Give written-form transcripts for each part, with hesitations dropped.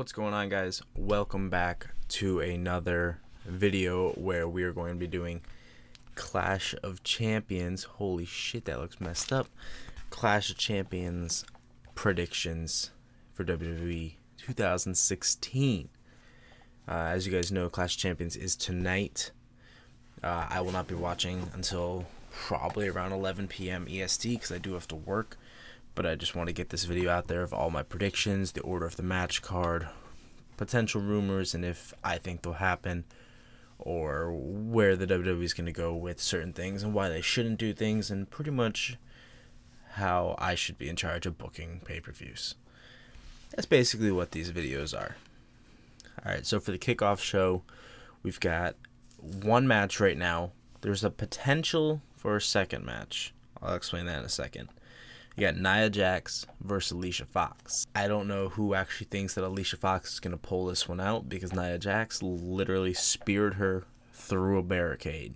What's going on, guys? Welcome back to another video where we are going to be doing Clash of Champions. Holy shit, that looks messed up. Clash of Champions predictions for WWE 2016. As you guys know, Clash of Champions is tonight. I will not be watching until probably around 11 p.m. EST because I do have to work. But I just want to get this video out there of all my predictions, the order of the match card, potential rumors, and if I think they'll happen, or where the WWE is going to go with certain things and why they shouldn't do things, and pretty much how I should be in charge of booking pay-per-views. That's basically what these videos are. Alright, so for the kickoff show, we've got one match right now. There's a potential for a second match. I'll explain that in a second. You got Nia Jax versus Alicia Fox. I don't know who actually thinks that Alicia Fox is going to pull this one out because Nia Jax literally speared her through a barricade.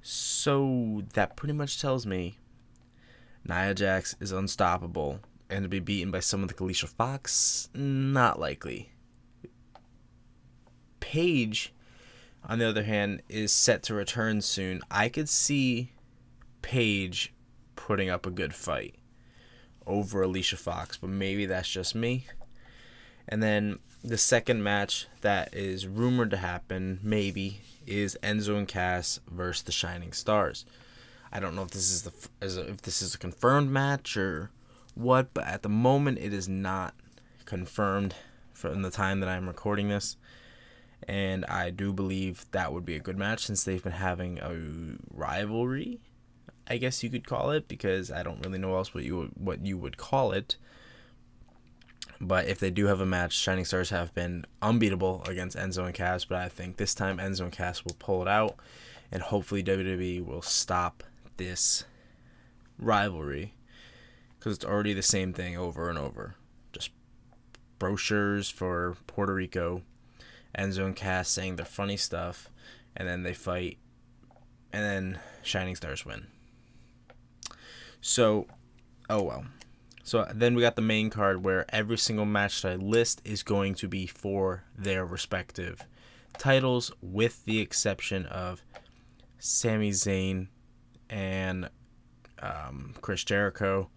So that pretty much tells me Nia Jax is unstoppable, and to be beaten by someone like Alicia Fox, not likely. Paige, on the other hand, is set to return soon. I could see Paige putting up a good fight over Alicia Fox, but maybe that's just me. And then the second match that is rumored to happen, maybe, is Enzo and Cass versus the Shining Stars. I don't know if this is a confirmed match or what, but at the moment it is not confirmed from the time that I'm recording this. And I do believe that would be a good match since they've been having a rivalry, I guess you could call it, because I don't really know else what you would call it. But if they do have a match, Shining Stars have been unbeatable against Enzo and Cass, but I think this time Enzo and Cass will pull it out, and hopefully WWE will stop this rivalry, because it's already the same thing over and over. Just brochures for Puerto Rico, Enzo and Cass saying their funny stuff, and then they fight, and then Shining Stars win. So, oh well. So then we got the main card where every single match that I list is going to be for their respective titles, with the exception of Sami Zayn and Chris Jericho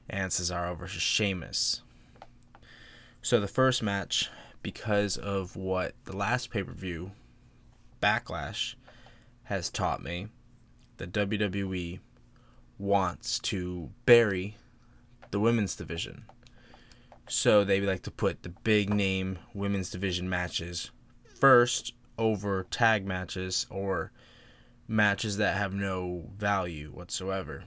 and Cesaro versus Sheamus. So the first match, because of what the last pay-per-view, Backlash, has taught me, the WWE wants to bury the women's division. So they like to put the big name women's division matches first over tag matches or matches that have no value whatsoever.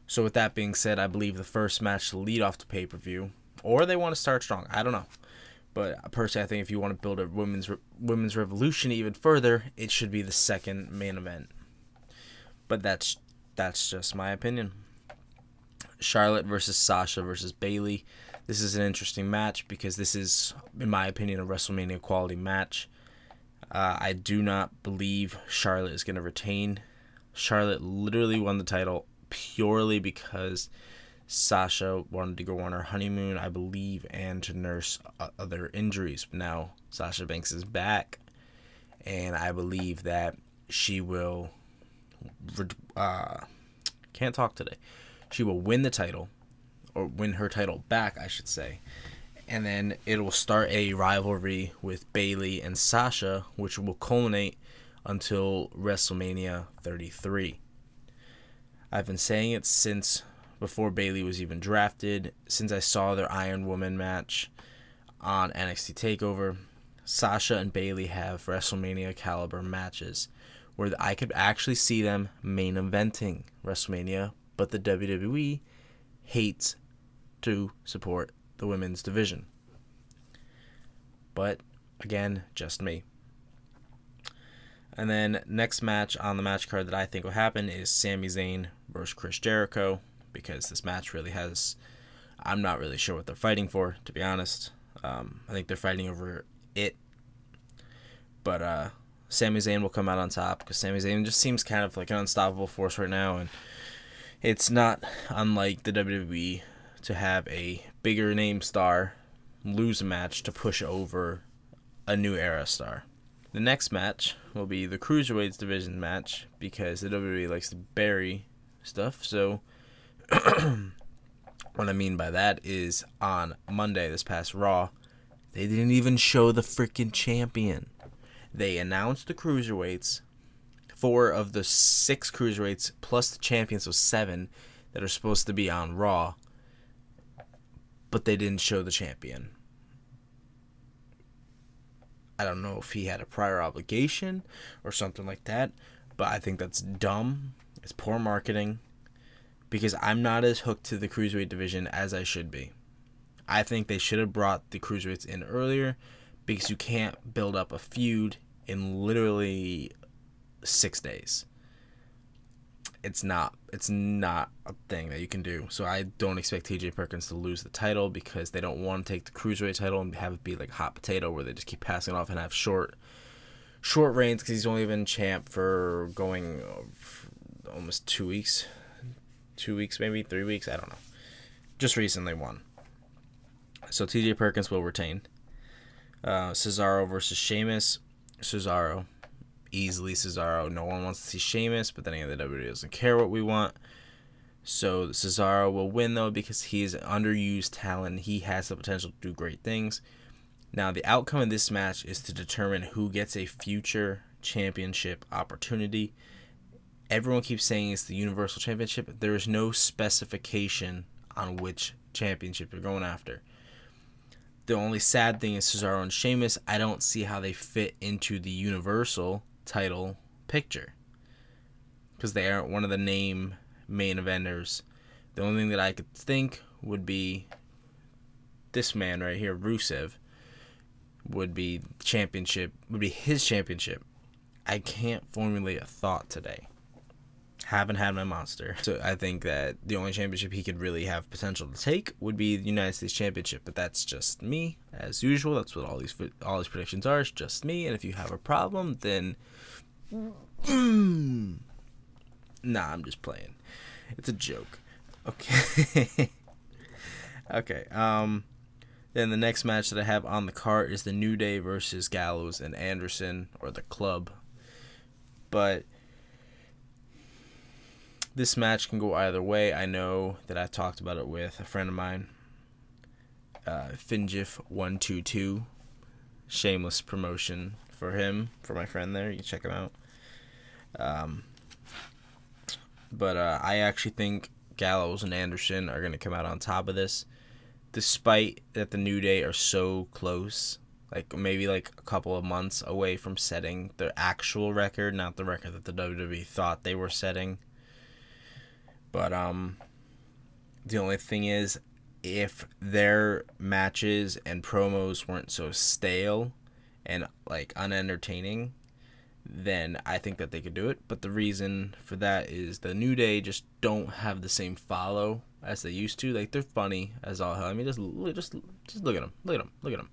So with that being said, I believe the first match to lead off the pay-per-view, or they want to start strong, I don't know. But personally, I think if you want to build a women's revolution even further, it should be the second main event. But that's just my opinion. Charlotte versus Sasha versus Bayley. This is an interesting match because this is, in my opinion, a WrestleMania quality match. I do not believe Charlotte is going to retain. Charlotte literally won the title purely because Sasha wanted to go on her honeymoon, I believe, and to nurse other injuries. Now Sasha Banks is back, and I believe that she will can't talk today. She will win the title, or win her title back, I should say, and then it will start a rivalry with Bayley and Sasha, which will culminate until WrestleMania 33. I've been saying it since before Bayley was even drafted, since I saw their Iron Woman match on NXT TakeOver. Sasha and Bayley have WrestleMania caliber matches where I could actually see them main eventing WrestleMania, but the WWE hates to support the women's division. But again, just me. And then next match on the match card that I think will happen is Sami Zayn versus Chris Jericho, because this match really has, I'm not really sure what they're fighting for, to be honest. I think they're fighting over it. But Sami Zayn will come out on top because Sami Zayn just seems kind of like an unstoppable force right now, and it's not unlike the WWE to have a bigger name star lose a match to push over a new era star. The next match will be the Cruiserweights division match because the WWE likes to bury stuff. So what I mean by that is on Monday, this past Raw, they didn't even show the freaking champion. They announced the Cruiserweights, 4 of the 6 Cruiserweights plus the champions, so 7 that are supposed to be on Raw, but they didn't show the champion. I don't know if he had a prior obligation or something like that, but I think that's dumb. It's poor marketing because I'm not as hooked to the Cruiserweight division as I should be. I think they should have brought the Cruiserweights in earlier because you can't build up a feud in literally 6 days. It's not a thing that you can do. So I don't expect TJ Perkins to lose the title because they don't want to take the Cruiserweight title and have it be like hot potato where they just keep passing it off and have short reigns because he's only been champ for going almost 2 weeks. 2 weeks, maybe 3 weeks, I don't know. Just recently won. So TJ Perkins will retain. Cesaro versus Sheamus. Cesaro. Easily Cesaro. No one wants to see Sheamus, but then again, the WWE doesn't care what we want. So Cesaro will win, though, because he is an underused talent. He has the potential to do great things. Now, the outcome of this match is to determine who gets a future championship opportunity. Everyone keeps saying it's the Universal Championship. There is no specification on which championship they're going after. The only sad thing is Cesaro and Sheamus, I don't see how they fit into the Universal title picture because they aren't one of the main eventers. The only thing that I could think would be this man right here, Rusev, would be his championship. I can't formulate a thought today. Haven't had my monster. So I think that the only championship he could really have potential to take would be the United States Championship. But that's just me, as usual. That's what all these predictions are. It's just me. And if you have a problem, then nah, I'm just playing. It's a joke. Okay. Okay. Then the next match that I have on the card is the New Day versus Gallows and Anderson, or the Club. But this match can go either way. I know that I talked about it with a friend of mine, Finjif122, shameless promotion for my friend there. You can check him out. But I actually think Gallows and Anderson are going to come out on top of this, despite that the New Day are so close, like maybe like a couple of months away from setting their actual record, not the record that the WWE thought they were setting. But the only thing is, if their matches and promos weren't so stale and like unentertaining, then I think that they could do it. But the reason for that is the New Day just don't have the same follow as they used to. Like, they're funny as all hell. I mean, just look at them. Look at them.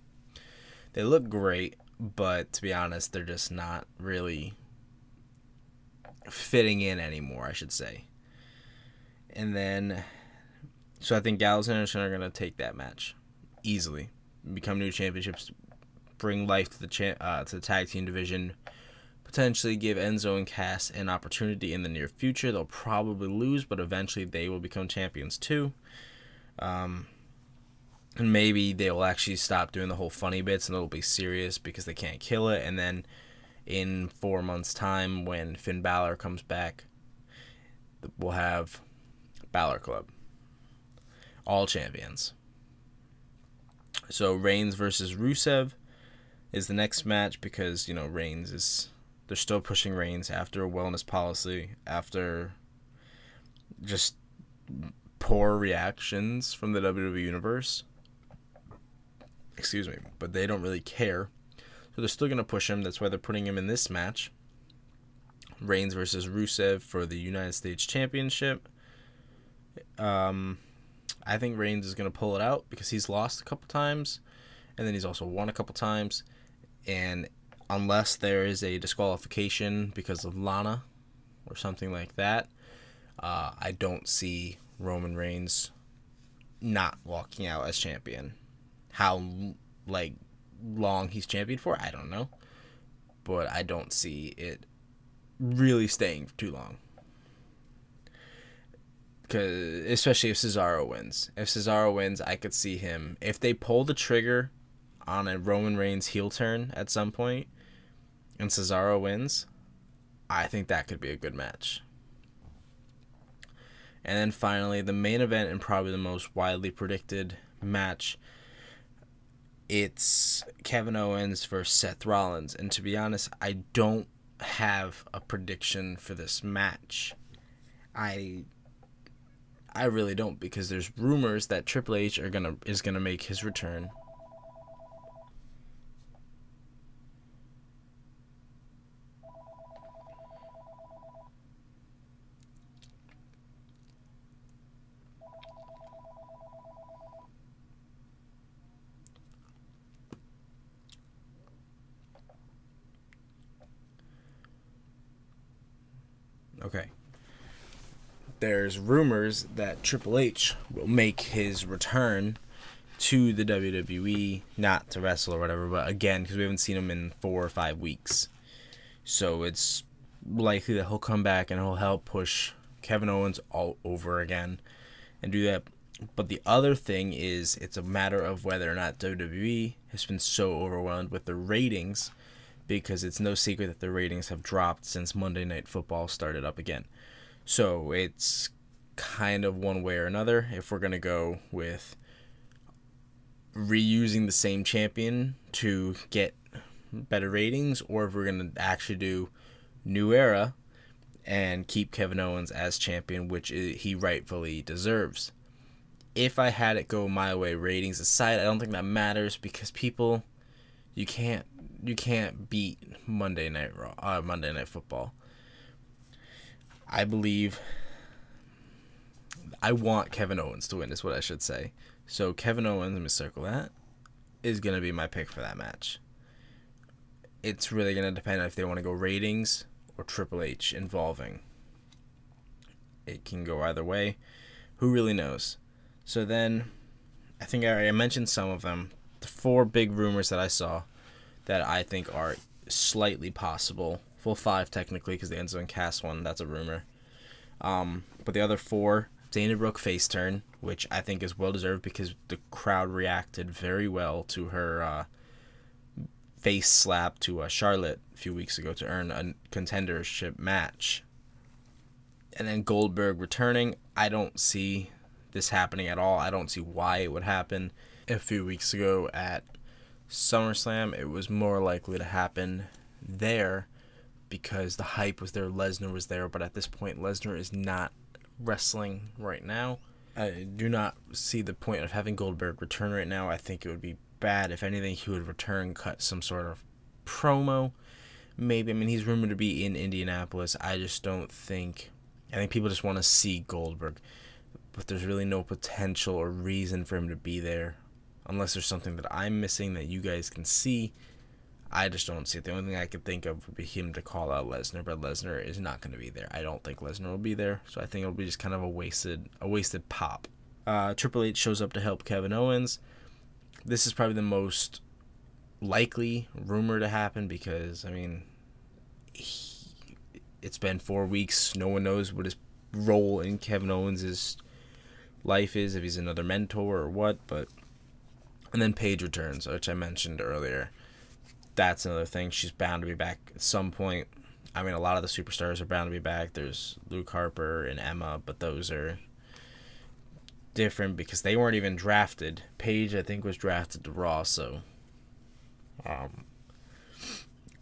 They look great, but to be honest, they're just not really fitting in anymore, I should say. And then, so I think Gallows and Anderson are going to take that match easily, become new championships, bring life to the tag team division, potentially give Enzo and Cass an opportunity in the near future. They'll probably lose, but eventually they will become champions too. And maybe they'll actually stop doing the whole funny bits and it'll be serious because they can't kill it. And then in 4 months' time, when Finn Balor comes back, we'll have Balor Club, all champions. So Reigns versus Rusev is the next match because, you know, they're still pushing Reigns after a wellness policy, after just poor reactions from the WWE Universe. Excuse me, but they don't really care. So they're still going to push him. That's why they're putting him in this match. Reigns versus Rusev for the United States Championship. I think Reigns is going to pull it out because he's lost a couple times, and then he's also won a couple times. And unless there is a disqualification because of Lana or something like that, I don't see Roman Reigns not walking out as champion. How, like, long he's championed for, I don't know. But I don't see it really staying for too long. Because, especially if Cesaro wins. If Cesaro wins, I could see him. If they pull the trigger on a Roman Reigns heel turn at some point, and Cesaro wins, I think that could be a good match. And then finally, the main event and probably the most widely predicted match, it's Kevin Owens versus Seth Rollins. And to be honest, I don't have a prediction for this match. I really don't, because there's rumors that Triple H is gonna make his return. Okay. There's rumors that Triple H will make his return to the WWE, not to wrestle or whatever, but again, because we haven't seen him in 4 or 5 weeks. So it's likely that he'll come back and he'll help push Kevin Owens all over again and do that. But the other thing is, it's a matter of whether or not WWE has been so overwhelmed with the ratings, because it's no secret that the ratings have dropped since Monday Night Football started up again. So it's kind of one way or another if we're going to go with reusing the same champion to get better ratings, or if we're going to actually do New Era and keep Kevin Owens as champion, which he rightfully deserves. If I had it go my way, ratings aside, I don't think that matters, because people, you can't beat Monday Night Football. I want Kevin Owens to win, is what I should say. So Kevin Owens, let me circle that, is going to be my pick for that match. It's really going to depend on if they want to go ratings or Triple H involving. It can go either way. Who really knows? So then, I think I already mentioned some of them. The 4 big rumors that I saw that I think are slightly possible. Well, 5 technically, because the Enzo and Cass one, that's a rumor. But the other 4, Dana Brooke face turn, which I think is well deserved, because the crowd reacted very well to her face slap to Charlotte a few weeks ago to earn a contendership match. And then Goldberg returning, I don't see this happening at all. I don't see why it would happen. A few weeks ago at SummerSlam, it was more likely to happen there because the hype was there, Lesnar was there, but at this point Lesnar is not wrestling right now. I do not see the point of having Goldberg return right now. I think it would be bad. If anything, he would return, cut some sort of promo. Maybe, I mean, he's rumored to be in Indianapolis. I just don't think, I think people just want to see Goldberg, but there's really no potential or reason for him to be there unless there's something that I'm missing that you guys can see. I just don't see it. The only thing I could think of would be him to call out Lesnar, but Lesnar is not going to be there. I don't think Lesnar will be there, so I think it'll be just kind of a wasted pop. Triple H shows up to help Kevin Owens. This is probably the most likely rumor to happen because, I mean, it's been 4 weeks. No one knows what his role in Kevin Owens' life is, if he's another mentor or what, but... And then Paige returns, which I mentioned earlier. That's another thing. She's bound to be back at some point. I mean, a lot of the superstars are bound to be back. There's Luke Harper and Emma, but those are different because they weren't even drafted. Paige, I think, was drafted to Raw, so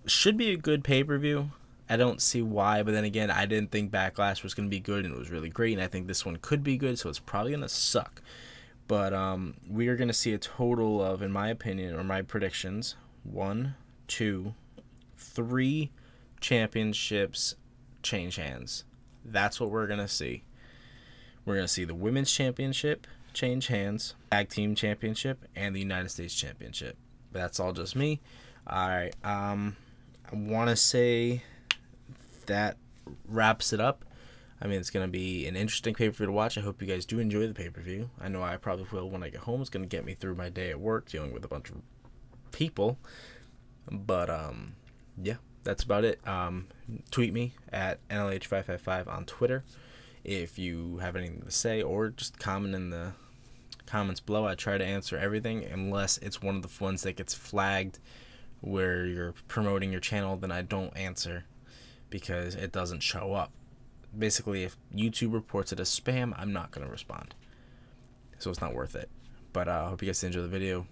should be a good pay-per-view. I don't see why, but then again, I didn't think Backlash was going to be good, and it was really great, and I think this one could be good, so it's probably going to suck. But we are going to see a total of, in my opinion, or my predictions, 1, 2, 3 championships change hands. That's what we're going to see. We're going to see the Women's Championship change hands, Tag Team Championship, and the United States Championship. But that's all just me. Alright, I want to say that wraps it up. I mean, it's going to be an interesting pay-per-view to watch. I hope you guys do enjoy the pay-per-view. I know I probably will when I get home. It's going to get me through my day at work dealing with a bunch of people. But, yeah, that's about it. Tweet me at NLH555 on Twitter if you have anything to say, or just comment in the comments below. I try to answer everything unless it's one of the ones that gets flagged where you're promoting your channel. Then I don't answer because it doesn't show up. Basically, if YouTube reports it as spam, I'm not going to respond. So it's not worth it. But I hope you guys enjoy the video.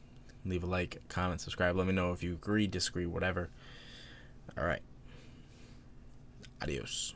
Leave a like, comment, subscribe. Let me know if you agree, disagree, whatever. Alright. Adios.